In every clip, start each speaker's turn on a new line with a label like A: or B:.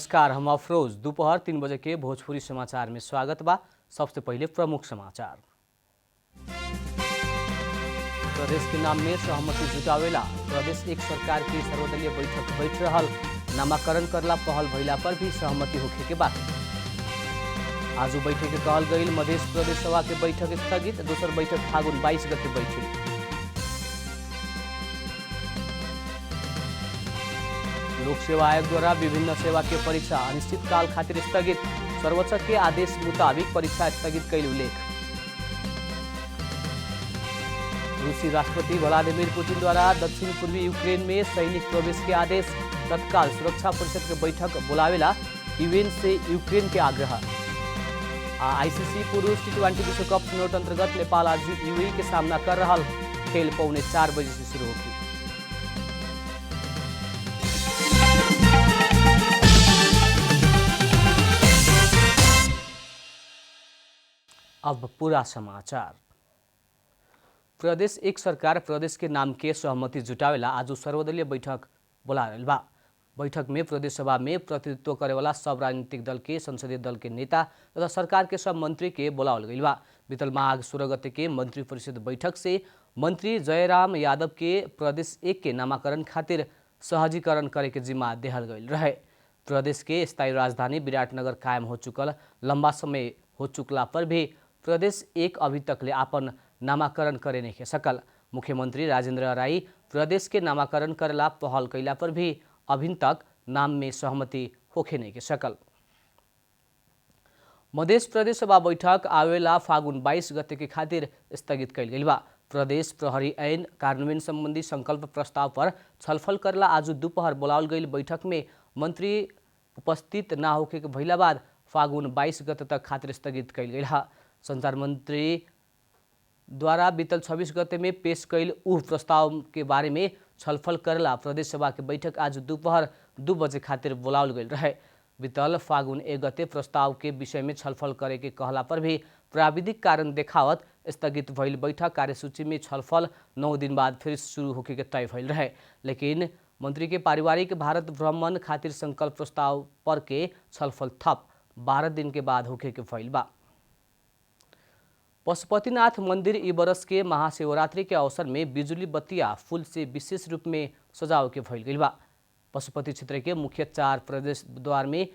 A: नमस्कार, हम अफरोज। दोपहर 3 बजे के भोजपुरी समाचार में स्वागत बा। सबसे पहले प्रमुख समाचार। प्रदेश के नाम में सहमति जुटावेला प्रदेश एक सरकार की सर्वदलीय बैठक बैठ रहल। नामाकरण करला पहल भइला पर भी सहमति होखे के बात। आज बैठक के कहल गई मध्य प्रदेश सभा के बैठक स्थगित। दोसर बैठक फागुन 22 गते बैठी। लोक सेवा आयोग द्वारा विभिन्न सेवा के परीक्षा अनिश्चित काल खातिर स्थगित। सर्वोच्च के आदेश मुताबिक परीक्षा स्थगित कैल उल्लेख। रूसी राष्ट्रपति व्लादिमीर पुतिन द्वारा दक्षिण पूर्वी यूक्रेन में सैनिक प्रवेश के आदेश। तत्काल सुरक्षा परिषद के बैठक बुलावेला यूएन से यूक्रेन के आग्रह। आईसीसी पुरुष टी20 विश्व कप चुनौती अंतर्गत नेपाल आज यूएई के सामना कर रहा। खेल 4:15 बजे से शुरू होगी। अब पूरा समाचार। प्रदेश एक सरकार प्रदेश के नाम के सहमति जुटावेला आज सर्वदलीय बैठक बोलावेल बा। बैठक में प्रदेश सभा में प्रतिनिधित्व करेवाला सब राजनीतिक दल के संसदीय दल के नेता तथा सरकार के सब मंत्री के बोलावल गइल बा। बीतल माघ 16 गते के मंत्री परिषद बैठक से मंत्री जयराम यादव के प्रदेश एक के नामाकरण खातिर सहजीकरण करे के जिम्मा देहल गइल रहे। प्रदेश के स्थायी राजधानी विराटनगर कायम हो चुकल लंबा समय हो चुकला पर भी प्रदेश एक अभी तक ले आपन नामाकरण करे नहीं सकल। मुख्यमंत्री राजेंद्र राई प्रदेश के नामाकरण करेला पहल कैला पर भी अभी तक नाम में सहमति होखे नहीं सकल। मध्य प्रदेश सभा बैठक आवेला फागुन 22 गते के खातिर स्थगित कैल गइल बा। प्रदेश प्रहरी ऐन कार्यान्वयन संबंधी संकल्प प्रस्ताव पर छलफल करेला आज दोपहर बोलावल गइल बैठक में मंत्री उपस्थित ना होखे के भइला बाद फागुन 22 गते तक खातिर स्थगित कैल गइल हा। संचार मंत्री द्वारा बीतल 26 गते में पेश कैल उह प्रस्ताव के बारे में छलफल करेला प्रदेश सभा के बैठक आज दोपहर 2 बजे खातिर बोलावल गइल रहे। बीतल फागुन 1 गते प्रस्ताव के विषय में छलफल करे के कहला पर भी प्राविधिक कारण देखावत स्थगित भइल बैठक कार्यसूची में छलफल 9 दिन बाद फिर शुरू होके के तय भइल रहे। लेकिन मंत्री के पारिवारिक भारत भ्रमण खातिर संकल्प प्रस्ताव पर के छलफल थप 12 दिन के बाद होके के भइल बा। पशुपतिनाथ मंदिर ई बरस के महाशिवरात्रि के अवसर में बिजुली बत्तियां फूल से विशेष रूप में सजाव के भइल गइल बा। पशुपति क्षेत्र के मुख्य 4 प्रवेश द्वार में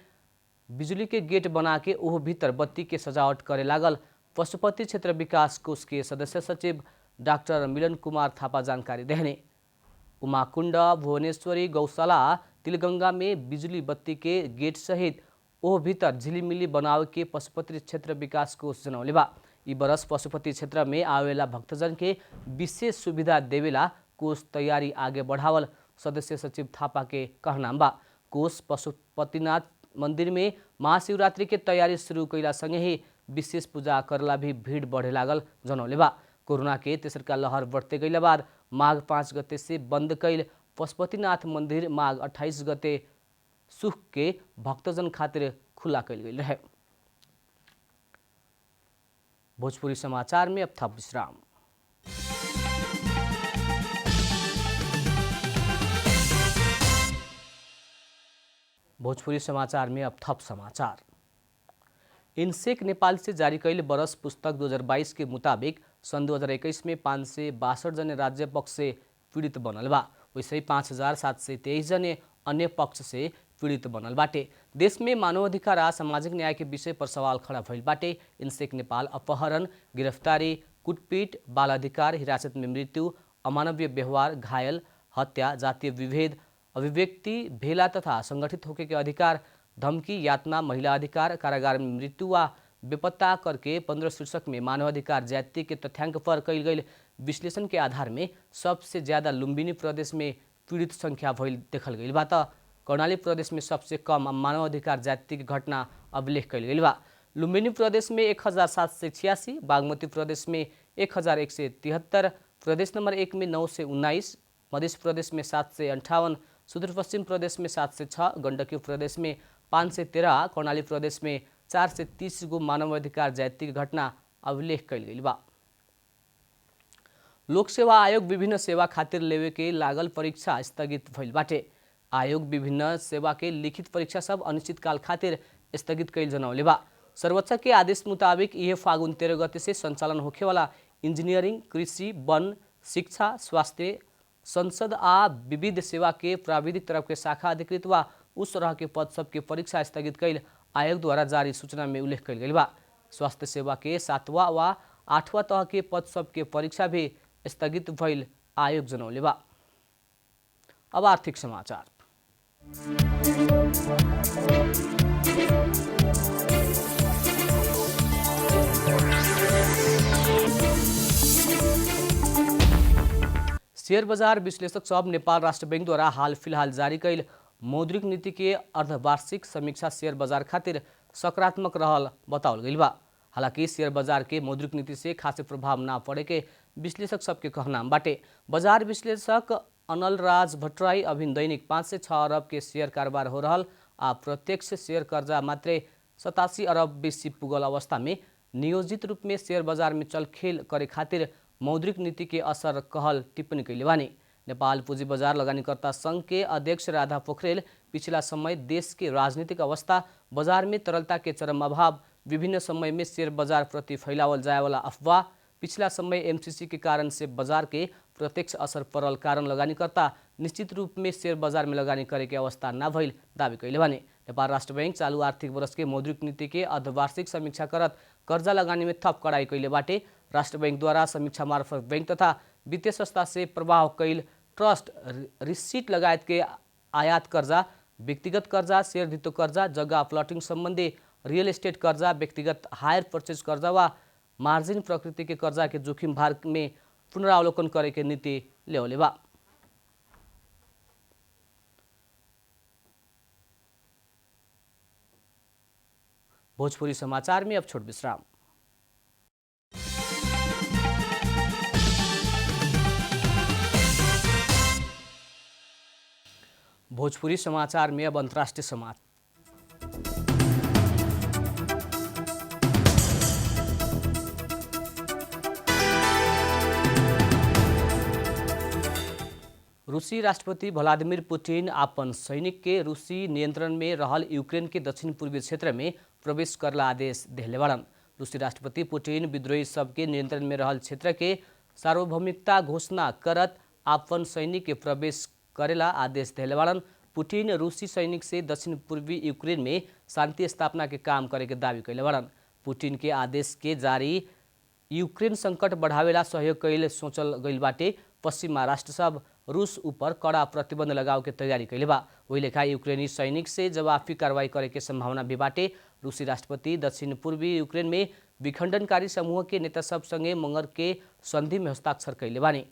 A: बिजुली के गेट बना के ओह भीतर बत्ती के सजावट करे लागल। पशुपति क्षेत्र विकास कोष के सदस्य सचिव डॉक्टर मिलन कुमार थापा जानकारी देहने। उमाकुंड भुवनेश्वरी गौशाला तिलगंगा में बिजुली बत्ती के गेट सहित ओह भीतर झिलिमिली बनावे के पशुपति क्षेत्र विकास कोष जनौले बा। ई बरस पशुपति क्षेत्र में आवेला भक्तजन के विशेष सुविधा देवेला कोष तैयारी आगे बढ़ावल सदस्य सचिव थापा के कहना बा। कोष पशुपतिनाथ मंदिर में महाशिवरात्रि के तैयारी शुरू कैला संगे ही विशेष पूजा करला भी भीड़ बढ़े लागल जनौले बा। कोरोना के तेसरका लहर बढ़ते गइला बाद माघ 5 गते से बंद कैल पशुपतिनाथ मंदिर माघ 28 गते सुख के भक्तजन खातिर खुला कैल गइल रहे। भोजपुरी समाचार में अब थप विश्राम। भोजपुरी समाचार में अब थप समाचार। इनसेक नेपाल से जारी कैल बरस पुस्तक 2022 के मुताबिक सन 2021 में 562 जने राज्य पक्ष से पीड़ित बनल बा। वैसे ही 5723 जने अन्य पक्ष से पीड़ित बनल बाटे। देश में मानवाधिकार आ सामाजिक न्याय के विषय पर सवाल खड़ा भइल बाटे। इनसेक नेपाल अपहरण, गिरफ्तारी, कुटपीट, बाल अधिकार, हिरासत में मृत्यु, अमानवीय व्यवहार, घायल, हत्या, जातीय विभेद, अभिव्यक्ति, भेला तथा संगठित होके के अधिकार, धमकी, यातना, महिला अधिकार, कारागार में मृत्यु वा बेपत्ता करके 15 शीर्षक में मानवाधिकार जाति के तथ्यांक पर कैल गई विश्लेषण के आधार में सबसे ज्यादा लुम्बिनी प्रदेश में पीड़ित संख्या भइल देखल गई बा। त कर्णाली प्रदेश में सबसे कम मानवाधिकार जाति की घटना अभिलेख कैल गई बा। लुम्बिनी प्रदेश में 1786, बागमती प्रदेश में 1173, प्रदेश नंबर 1 में 919, मध्य प्रदेश में 758, सुदूरपश्चिम प्रदेश में 706, गंडकी प्रदेश में 513, कर्णाली प्रदेश में 430 गो मानवाधिकार जाति की घटना अभिलेख कैल गई बा। लोक सेवा आयोग विभिन्न सेवा खातिर लेवे के लागल परीक्षा स्थगित भइल बाटे। आयोग विभिन्न सेवा के लिखित परीक्षा सब अनिश्चितकाल खातिर स्थगित कैल जनौले बा। सर्वोच्च के आदेश मुताबिक यह फागुन 13 गते से संचालन होखेवाला इंजीनियरिंग, कृषि, वन, शिक्षा, स्वास्थ्य, संसद आ विविध सेवा के प्राविधिक तरफ के शाखा अधिकृत वा उस तरह के पद सब के परीक्षा स्थगित कैल आयोग द्वारा जारी सूचना में उल्लेख कैल गई बा। स्वास्थ्य सेवा के 7वां वा 8वां तह के पद सब के परीक्षा भी स्थगित भइल आयोग जनौले बा। अब आर्थिक समाचार। शेयर बजार विश्लेषक सब नेपाल राष्ट्र बैंक द्वारा हाल फिलहाल जारी कैल मौद्रिक नीति के अर्धवार्षिक समीक्षा शेयर बाजार खातिर सकारात्मक रहल बताओल गई बा। हालांकि शेयर बाजार के मौद्रिक नीति से खास प्रभाव ना पड़े के विश्लेषक सबके कहना बाटे। बाजार विश्लेषक अनल राज भट्टराई अभिन दैनिक 5 से 6 अरब के शेयर कारोबार हो रहल आ प्रत्यक्ष शेयर कर्जा मात्रै 87 अरब बेसी पुगल अवस्था में नियोजित रूप में शेयर बाजार में चलखेल करे खातिर मौद्रिक नीति के असर कहल टिप्पणी कैले बानी। नेपाल पूंजी बाजार लगानीकर्ता संघ के अध्यक्ष राधा पोखरेल पिछला समय देश के राजनीतिक अवस्था, बाजार में तरलता के चरम अभाव, विभिन्न समय में शेयर बाजार प्रति फैलावल जाए वाला अफवाह, पिछला समय एमसीसी के कारण से बाजार के प्रत्यक्ष असर पड़ल कारण लगानीकर्ता निश्चित रूप में शेयर बाजार में लगानी करे के अवस्था न भइल दावी कैले बानी। नेपाल राष्ट्र बैंक चालू आर्थिक वर्ष के मौद्रिक नीति के अर्धवार्षिक समीक्षा करत कर्जा लगानी में थप कड़ाई कैले बाटे। राष्ट्र बैंक द्वारा समीक्षा मार्फत बैंक तथा वित्तीय संस्था से प्रवाह कैल ट्रस्ट, रिसीट लगायत के आयात कर्जा, व्यक्तिगत कर्जा, शेयर धितो कर्जा, जग्गा प्लटिंग संबंधी रियल एस्टेट कर्जा, व्यक्तिगत हायर परचेज कर्जा वा मार्जिन प्रकृति के कर्जा के जोखिम भार में पुनरावलोकन करे के नीति ल्याओले बा। भोजपुरी समाचार में अब छोट विश्राम। भोजपुरी समाचार में अब अंतर्राष्ट्रीय समाचार। रूसी राष्ट्रपति व्लादिमीर पुतिन अपन सैनिक के रूसी नियंत्रण में रहल यूक्रेन के दक्षिण पूर्वी क्षेत्र में प्रवेश करला आदेश देले बाड़न। रूसी राष्ट्रपति पुतिन विद्रोही सबके नियंत्रण में रहल क्षेत्र के सार्वभौमिकता घोषणा करत अपन सैनिक के प्रवेश करेला आदेश देले बाड़न। पुतिन रूसी सैनिक से दक्षिण पूर्वी यूक्रेन में शांति स्थापना के काम करे के दावी कैले बाड़न। पुतिन के आदेश के जारी यूक्रेन संकट बढ़ावेला सहयोग कैल सोचल गइल बाटे। पश्चिमा राष्ट्र सब रूस ऊपर कड़ा प्रतिबंध लगाव के तैयारी कैले बा। वही लेखा यूक्रेनी सैनिक से जवाबी कार्रवाई करे के संभावना भी बाटे। रूसी राष्ट्रपति दक्षिण पूर्वी यूक्रेन में विखंडनकारी समूह के नेता सब संगे मंगर के संधि में हस्ताक्षर कैले बानी।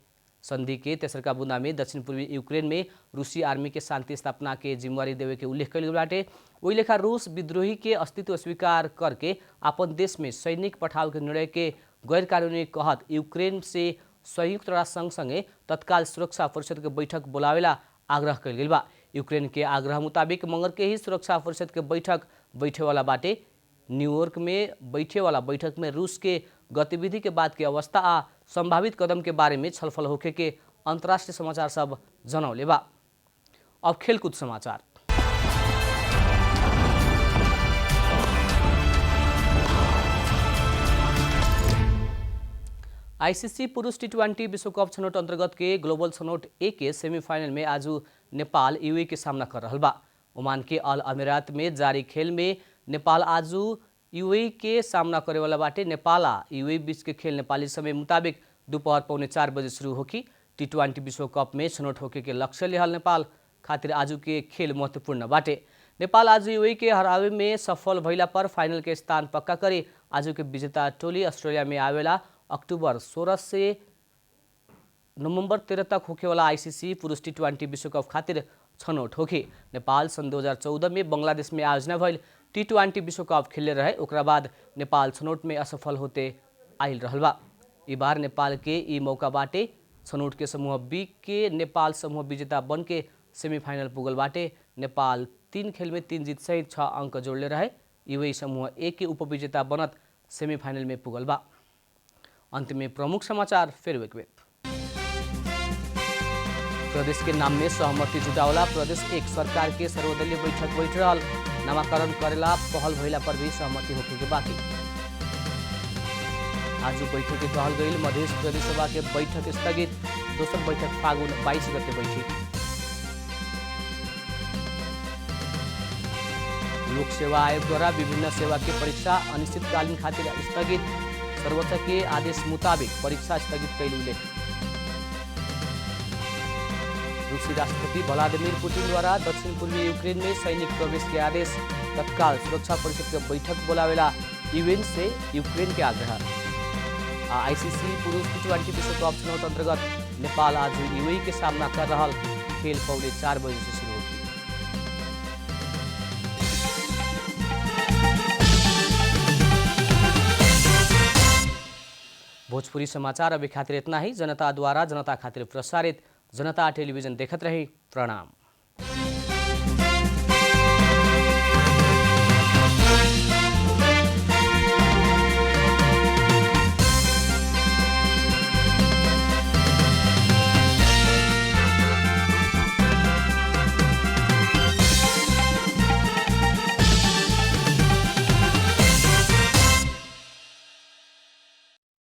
A: संधि के तेसरका बुंदा में दक्षिण पूर्वी यूक्रेन में रूसी आर्मी के शांति स्थापना के जिम्मेवारी देवे के उल्लेख कैल बाटे। वही लेखा रूस विद्रोही के अस्तित्व स्वीकार करके अपन देश में सैनिक पठाव के निर्णय के गैर कानूनी कहत यूक्रेन से संयुक्त राष्ट्र संघ संगे तत्काल सुरक्षा परिषद के बैठक बोलावेला आग्रह कैल गेल बा। यूक्रेन के आग्रह मुताबिक मंगर के ही सुरक्षा परिषद के बैठक बैठे वाला बाटे। न्यूयॉर्क में बैठे वाला बैठक में रूस के गतिविधि के बाद के अवस्था आ संभावित कदम के बारे में छलफल होखे के अंतर्राष्ट्रीय समाचार सब जनौले बा। अब खेलकूद समाचार। आईसीसी पुरुष टी20 विश्व कप छनौट अंतर्गत के ग्लोबल छनौट ए के सेमीफाइनल में आज नेपाल यूएई के सामना कर रहल बा। ओमान के अल अमीरात में जारी खेल में नेपाल आज यूएई के सामना करे वाला बाटे। नेपाल आ यूएई बीच के खेल नेपाली समय मुताबिक दोपहर 3:45 बजे शुरू होगी। टी20 विश्व कप में छनौट होके के लक्ष्य लेहल नेपाल खातिर आज के खेल महत्वपूर्ण बाटे। नेपाल आज यूएई के हरावे में सफल भइला पर फाइनल के स्थान पक्का करे आज के विजेता टोली ऑस्ट्रेलिया में आवेला अक्टूबर 16 से नवंबर 13 तक होखे वाला आईसीसी पुरुष टी20 विश्व कप खातिर छनौट होगी। नेपाल सन 2014 में बांग्लादेश में आयोजना भइल टी20 विश्व कप खेले रहे। ओकरा बाद नेपाल छनौट में असफल होते आइल रहल बा। ई बार नेपाल के ई मौका बाटे। छनौट के समूह बी के नेपाल समूह विजेता बन के सेमीफाइनल पुगल बाटे। नेपाल 3 खेल में 3 जीत सहित 6 अंक जोड़ले रहे। यूएई समूह ए के उपविजेता बनत सेमीफाइनल में पुगल बा। अंत में प्रमुख समाचार फिर एक बेर। प्रदेश के नाम में सहमति जुटावला प्रदेश एक सरकार के सर्वदलीय बैठक बैठ रहल नामाकरण करेला पहल भइला पर भी सहमति होखे के बाकी। आज बैठक के कहल गई मध्य प्रदेश सभा के बैठक स्थगित, दोसर बैठक फागुन 22 गते बैठी। लोक सेवा आयोग द्वारा विभिन्न सेवा के परीक्षा अनिश्चितकालीन खातिर स्थगित, सर्वोच्च के आदेश मुताबिक परीक्षा स्थगित कैल उल्लेख। रूसी राष्ट्रपति व्लादिमीर पुतिन द्वारा दक्षिण पूर्वी यूक्रेन में सैनिक प्रवेश के आदेश, तत्काल सुरक्षा परिषद के बैठक बोलावेला यूएन से यूक्रेन के आग्रह। आईसीसी पुरुष टी20 विश्व कप चुनौत अंतर्गत नेपाल आज यूएई के सामना कर रहा, खेल पौने 4 बजे से शुरू होगी। भोजपुरी समाचार अभी खातिर इतना ही। जनता द्वारा जनता खातिर प्रसारित जनता टेलीविजन देखत रही। प्रणाम।